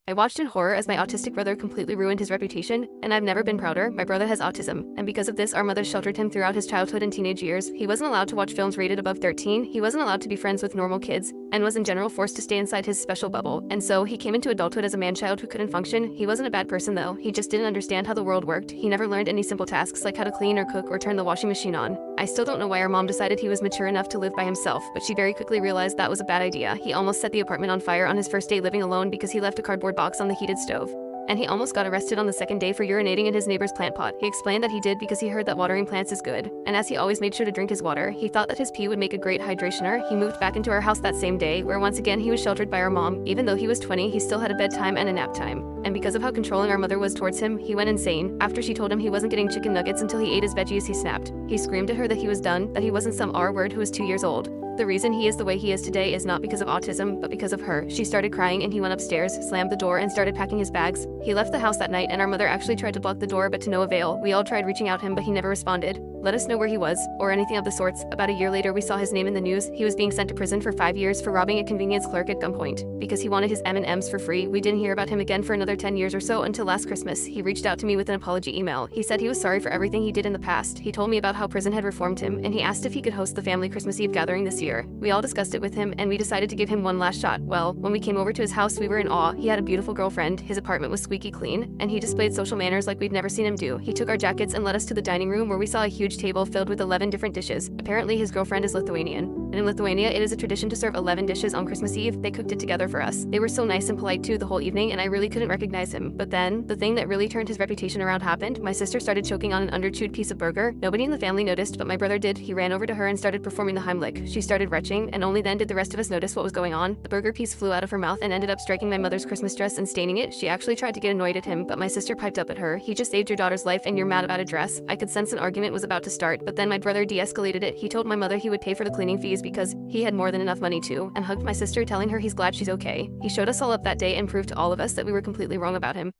I watched in horror as my autistic brother completely ruined his reputation, and I've never been prouder. My brother has autism, and because of this, our mother sheltered him throughout his childhood and teenage years. He wasn't allowed to watch films rated above 13, he wasn't allowed to be friends with normal kids, and was in general forced to stay inside his special bubble. And so, he came into adulthood as a man-child who couldn't function. He wasn't a bad person though, he just didn't understand how the world worked. He never learned any simple tasks like how to clean or cook or turn the washing machine on. I still don't know why our mom decided he was mature enough to live by himself, but she very quickly realized that was a bad idea. He almost set the apartment on fire on his first day living alone because he left a cardboard box on the heated stove. And he almost got arrested on the second day for urinating in his neighbor's plant pot. He explained that he did because he heard that watering plants is good. And as he always made sure to drink his water, he thought that his pee would make a great hydrationer. He moved back into our house that same day, where once again he was sheltered by our mom. Even though he was 20, he still had a bedtime and a nap time. And because of how controlling our mother was towards him, he went insane. After she told him he wasn't getting chicken nuggets until he ate his veggies, he snapped. He screamed at her that he was done, that he wasn't some R-word who was 2 years old. The reason he is the way he is today is not because of autism, but because of her. She started crying and he went upstairs, slammed the door, and started packing his bags. He left the house that night and our mother actually tried to block the door, but to no avail. We all tried reaching out him, but he never responded. Let us know where he was, or anything of the sorts. About a year later, we saw his name in the news. He was being sent to prison for 5 years for robbing a convenience clerk at gunpoint. Because he wanted his M&Ms for free, we didn't hear about him again for another 10 years or so until last Christmas. He reached out to me with an apology email. He said he was sorry for everything he did in the past. He told me about how prison had reformed him, and he asked if he could host the family Christmas Eve gathering this year. We all discussed it with him, and we decided to give him one last shot. Well, when we came over to his house, we were in awe. He had a beautiful girlfriend, his apartment was squeaky clean, and he displayed social manners like we'd never seen him do. He took our jackets and led us to the dining room where we saw a huge table filled with 11 different dishes. Apparently, his girlfriend is Lithuanian. And in Lithuania, it is a tradition to serve 11 dishes on Christmas Eve. They cooked it together for us. They were so nice and polite too the whole evening, and I really couldn't recognize him. But then, the thing that really turned his reputation around happened. My sister started choking on an underchewed piece of burger. Nobody in the family noticed, but my brother did. He ran over to her and started performing the Heimlich. She started retching, and only then did the rest of us notice what was going on. The burger piece flew out of her mouth and ended up striking my mother's Christmas dress and staining it. She actually tried to get annoyed at him, but my sister piped up at her. He just saved your daughter's life and you're mad about a dress. I could sense an argument was about to start, but then my brother de-escalated it. He told my mother he would pay for the cleaning fees because he had more than enough money to, and hugged my sister telling her he's glad she's okay. He showed us all up that day and proved to all of us that we were completely wrong about him.